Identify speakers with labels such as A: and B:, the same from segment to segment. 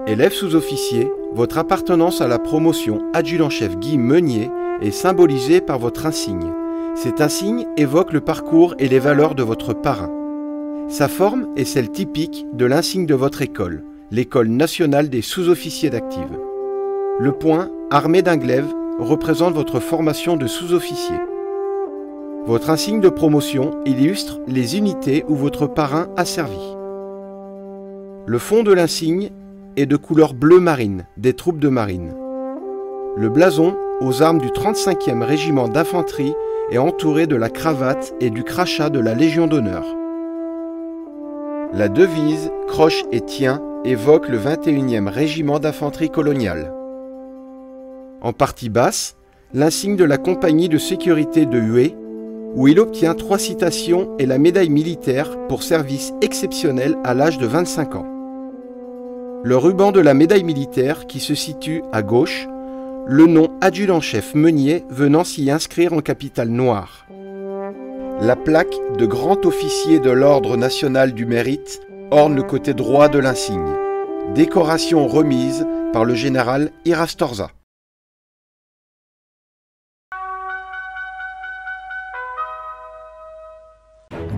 A: Élève sous-officier, votre appartenance à la promotion adjudant-chef Guy Meunier est symbolisée par votre insigne. Cet insigne évoque le parcours et les valeurs de votre parrain. Sa forme est celle typique de l'insigne de votre école, l'École nationale des sous-officiers d'active. Le point armé d'un glaive représente votre formation de sous-officier. Votre insigne de promotion illustre les unités où votre parrain a servi. Le fond de l'insigne est de couleur bleu marine, des troupes de marine. Le blason, aux armes du 35e régiment d'infanterie, est entouré de la cravate et du crachat de la Légion d'honneur. La devise « Croche et tiens » évoque le 21e régiment d'infanterie coloniale. En partie basse, l'insigne de la compagnie de sécurité de Hué, où il obtient 3 citations et la médaille militaire pour service exceptionnel à l'âge de 25 ans. Le ruban de la médaille militaire qui se situe à gauche, le nom adjudant-chef Meunier venant s'y inscrire en capitale noire. La plaque de grand officier de l'Ordre national du mérite orne le côté droit de l'insigne. Décoration remise par le général Irastorza.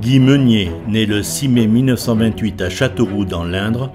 B: Guy Meunier, né le 6 mai 1928 à Châteauroux dans l'Indre,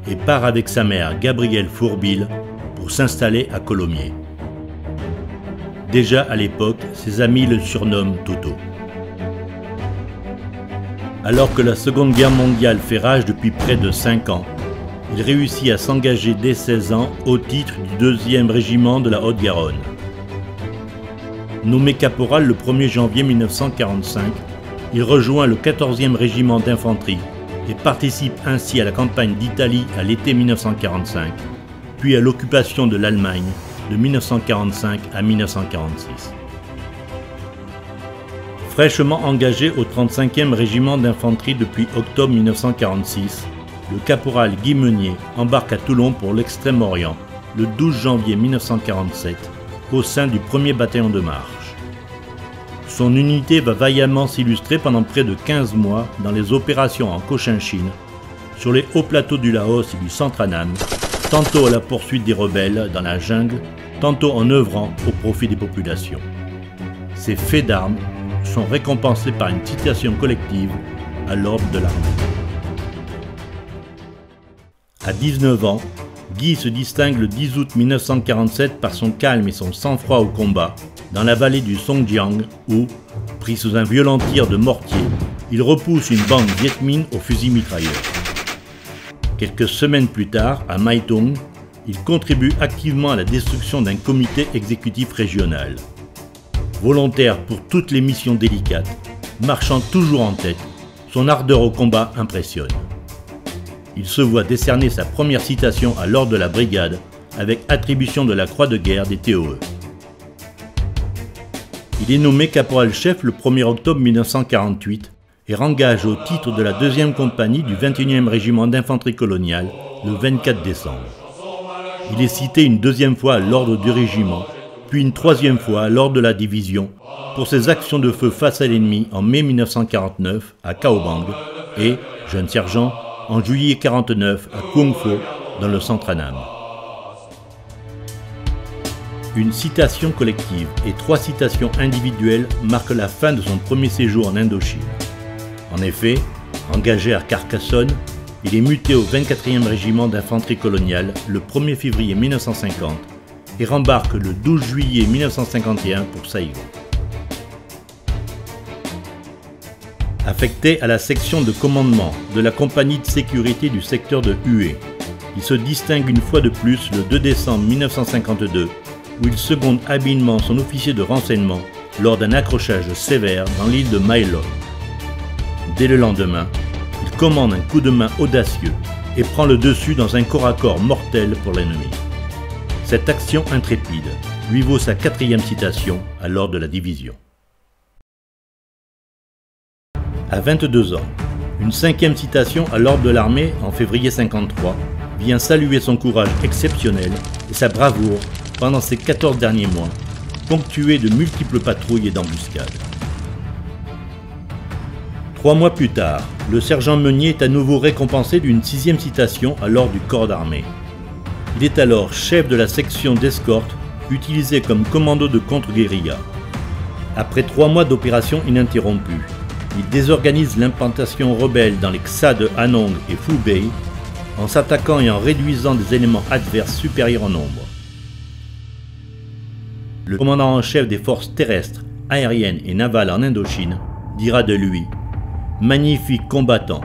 B: et part avec sa mère Gabrielle Fourbille pour s'installer à Colomiers. Déjà à l'époque, ses amis le surnomment Toto. Alors que la Seconde Guerre mondiale fait rage depuis près de 5 ans, il réussit à s'engager dès 16 ans au titre du 2e régiment de la Haute-Garonne. Nommé caporal le 1er janvier 1945, il rejoint le 14e régiment d'infanterie et participe ainsi à la campagne d'Italie à l'été 1945, puis à l'occupation de l'Allemagne de 1945 à 1946. Fraîchement engagé au 35e régiment d'infanterie depuis octobre 1946, le caporal Guy Meunier embarque à Toulon pour l'Extrême-Orient le 12 janvier 1947 au sein du 1er bataillon de marche. Son unité va vaillamment s'illustrer pendant près de 15 mois dans les opérations en Cochinchine, sur les hauts plateaux du Laos et du Centre-Annam, tantôt à la poursuite des rebelles dans la jungle, tantôt en œuvrant au profit des populations. Ces faits d'armes sont récompensés par une citation collective à l'ordre de l'armée. À 19 ans, Guy se distingue le 10 août 1947 par son calme et son sang-froid au combat, dans la vallée du Songjiang où, pris sous un violent tir de mortier, il repousse une bande Viet Minh au fusil mitrailleur. Quelques semaines plus tard, à Mai Thung, il contribue activement à la destruction d'un comité exécutif régional. Volontaire pour toutes les missions délicates, marchant toujours en tête, son ardeur au combat impressionne. Il se voit décerner sa première citation à l'ordre de la brigade avec attribution de la croix de guerre des TOE. Il est nommé caporal-chef le 1er octobre 1948 et rengage au titre de la 2e compagnie du 21e régiment d'infanterie coloniale le 24 décembre. Il est cité une 2e fois à l'ordre du régiment, puis une 3e fois à l'ordre de la division pour ses actions de feu face à l'ennemi en mai 1949 à Cao Bang et, jeune sergent, en juillet 1949 à Cuong Pho dans le Centre-Annam. Une citation collective et 3 citations individuelles marquent la fin de son premier séjour en Indochine. En effet, engagé à Carcassonne, il est muté au 24e régiment d'infanterie coloniale le 1er février 1950 et rembarque le 12 juillet 1951 pour Saïgon. Affecté à la section de commandement de la compagnie de sécurité du secteur de Hué, il se distingue une fois de plus le 2 décembre 1952 où il seconde habilement son officier de renseignement lors d'un accrochage sévère dans l'île de Mai Long. Dès le lendemain, il commande un coup de main audacieux et prend le dessus dans un corps à corps mortel pour l'ennemi. Cette action intrépide lui vaut sa 4e citation à l'ordre de la division. À 22 ans, une 5e citation à l'ordre de l'armée en février 1953 vient saluer son courage exceptionnel et sa bravoure pendant ces 14 derniers mois, ponctués de multiples patrouilles et d'embuscades. 3 mois plus tard, le sergent Meunier est à nouveau récompensé d'une 6e citation à l'ordre du corps d'armée. Il est alors chef de la section d'escorte utilisée comme commando de contre-guérilla. Après 3 mois d'opération ininterrompue, il désorganise l'implantation rebelle dans les Xa de Hanong et Hubei en s'attaquant et en réduisant des éléments adverses supérieurs en nombre. Le commandant en chef des forces terrestres, aériennes et navales en Indochine dira de lui « Magnifique combattant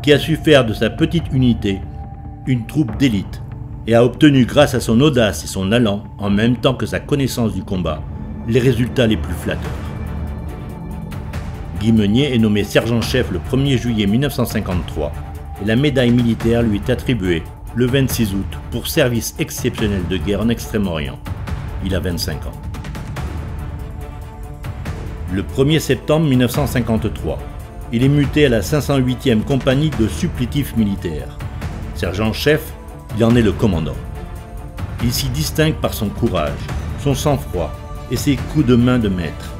B: qui a su faire de sa petite unité une troupe d'élite et a obtenu grâce à son audace et son allant, en même temps que sa connaissance du combat, les résultats les plus flatteurs. » Guy Meunier est nommé sergent-chef le 1er juillet 1953 et la médaille militaire lui est attribuée le 26 août pour service exceptionnel de guerre en Extrême-Orient. Il a 25 ans. Le 1er septembre 1953, il est muté à la 508e compagnie de supplétifs militaires. Sergent-chef, il en est le commandant. Il s'y distingue par son courage, son sang-froid et ses coups de main de maître.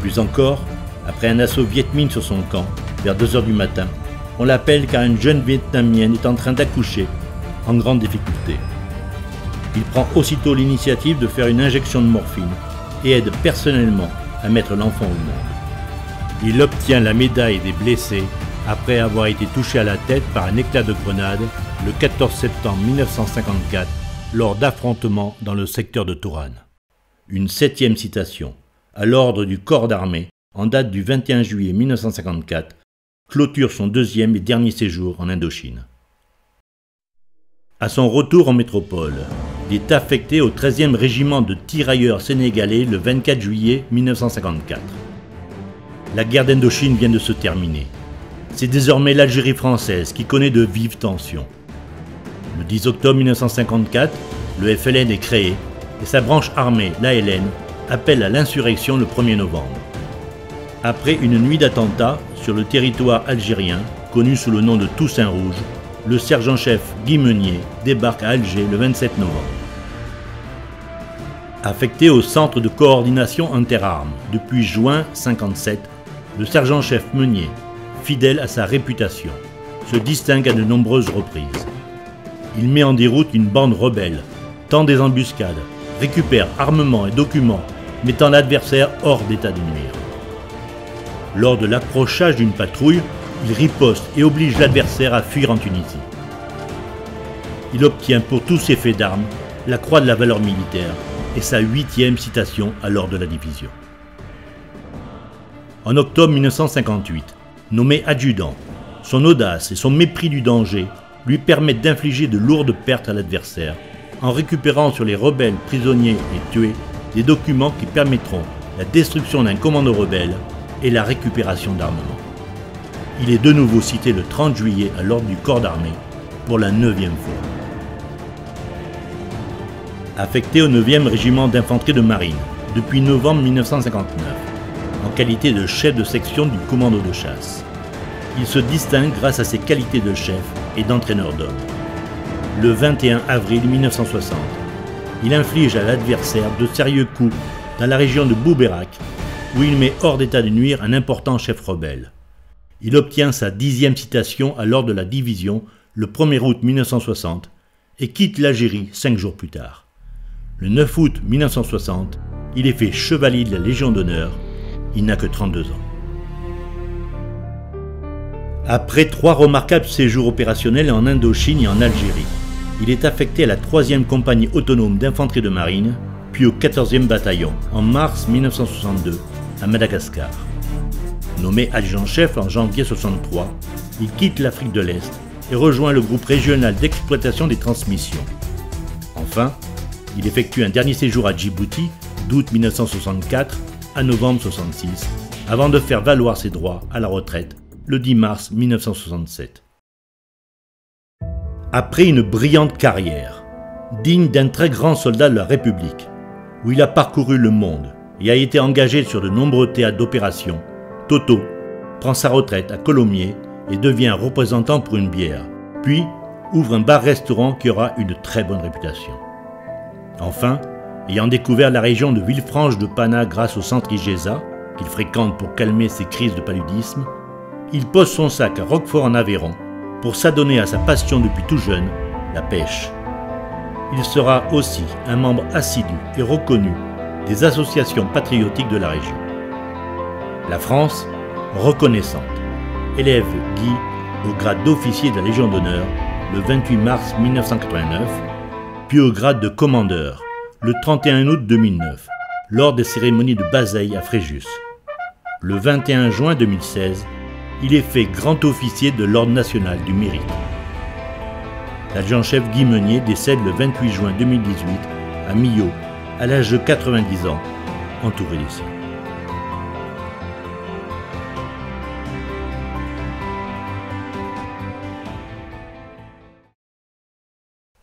B: Plus encore, après un assaut Viet Minh sur son camp, vers 2 h du matin, on l'appelle car une jeune Vietnamienne est en train d'accoucher, en grande difficulté. Il prend aussitôt l'initiative de faire une injection de morphine et aide personnellement à mettre l'enfant au monde. Il obtient la médaille des blessés après avoir été touché à la tête par un éclat de grenade le 14 septembre 1954 lors d'affrontements dans le secteur de Touran. Une 7e citation, à l'ordre du corps d'armée, en date du 21 juillet 1954, clôture son 2e et dernier séjour en Indochine. À son retour en métropole, il est affecté au 13e régiment de tirailleurs sénégalais le 24 juillet 1954. La guerre d'Indochine vient de se terminer. C'est désormais l'Algérie française qui connaît de vives tensions. Le 10 octobre 1954, le FLN est créé et sa branche armée, l'ALN, appelle à l'insurrection le 1er novembre. Après une nuit d'attentats sur le territoire algérien, connu sous le nom de Toussaint Rouge, le sergent-chef Guy Meunier débarque à Alger le 27 novembre. Affecté au centre de coordination interarmes depuis juin 1957, le sergent-chef Meunier, fidèle à sa réputation, se distingue à de nombreuses reprises. Il met en déroute une bande rebelle, tend des embuscades, récupère armements et documents, mettant l'adversaire hors d'état de nuire. Lors de l'approchage d'une patrouille, il riposte et oblige l'adversaire à fuir en Tunisie. Il obtient pour tous ses faits d'armes la croix de la valeur militaire et sa 8e citation à l'ordre de la division. En octobre 1958, nommé adjudant, son audace et son mépris du danger lui permettent d'infliger de lourdes pertes à l'adversaire en récupérant sur les rebelles prisonniers et tués des documents qui permettront la destruction d'un commando rebelle et la récupération d'armement. Il est de nouveau cité le 30 juillet à l'ordre du corps d'armée pour la 9e fois. Affecté au 9e régiment d'infanterie de marine depuis novembre 1959, en qualité de chef de section du commando de chasse. Il se distingue grâce à ses qualités de chef et d'entraîneur d'hommes. Le 21 avril 1960, il inflige à l'adversaire de sérieux coups dans la région de Bouberak, où il met hors d'état de nuire un important chef rebelle. Il obtient sa 10e citation à l'ordre de la division le 1er août 1960 et quitte l'Algérie 5 jours plus tard. Le 9 août 1960, il est fait chevalier de la Légion d'honneur. Il n'a que 32 ans. Après 3 remarquables séjours opérationnels en Indochine et en Algérie, il est affecté à la 3e compagnie autonome d'infanterie de marine, puis au 14e bataillon en mars 1962 à Madagascar. Nommé adjudant-chef en janvier 1963, il quitte l'Afrique de l'Est et rejoint le groupe régional d'exploitation des transmissions. Enfin, il effectue un dernier séjour à Djibouti d'août 1964 à novembre 1966, avant de faire valoir ses droits à la retraite le 10 mars 1967. Après une brillante carrière, digne d'un très grand soldat de la République, où il a parcouru le monde et a été engagé sur de nombreux théâtres d'opérations, Toto prend sa retraite à Colomiers et devient représentant pour une bière, puis ouvre un bar-restaurant qui aura une très bonne réputation. Enfin, ayant découvert la région de Villefranche de Pana grâce au centre IGESA, qu'il fréquente pour calmer ses crises de paludisme, il pose son sac à Roquefort en Aveyron pour s'adonner à sa passion depuis tout jeune, la pêche. il sera aussi un membre assidu et reconnu des associations patriotiques de la région. La France, reconnaissante, élève Guy au grade d'officier de la Légion d'honneur le 28 mars 1989, puis au grade de commandeur le 31 août 2009, lors des cérémonies de Bazeilles à Fréjus. Le 21 juin 2016, il est fait grand officier de l'Ordre national du mérite. L'adjudant-chef Guy Meunier décède le 28 juin 2018 à Millau, à l'âge de 90 ans, entouré des siens.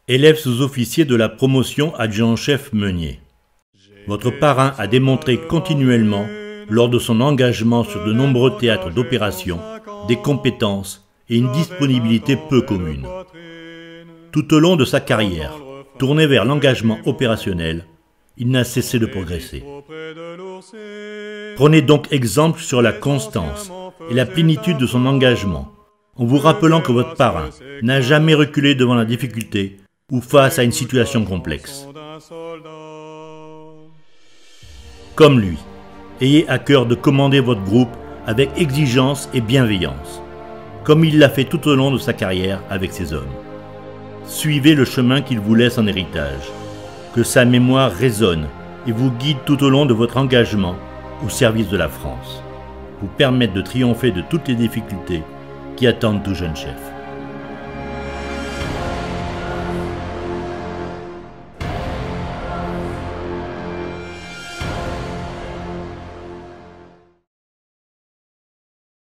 B: Élève sous-officier de la promotion adjudant-chef Meunier. Votre parrain a démontré continuellement, lors de son engagement sur de nombreux théâtres d'opération, des compétences et une disponibilité peu communes. Tout au long de sa carrière, tourné vers l'engagement opérationnel, il n'a cessé de progresser. Prenez donc exemple sur la constance et la plénitude de son engagement, en vous rappelant que votre parrain n'a jamais reculé devant la difficulté ou face à une situation complexe. Comme lui, ayez à cœur de commander votre groupe avec exigence et bienveillance, comme il l'a fait tout au long de sa carrière avec ses hommes. Suivez le chemin qu'il vous laisse en héritage, que sa mémoire résonne et vous guide tout au long de votre engagement au service de la France, vous permettre de triompher de toutes les difficultés qui attendent tout jeune chef.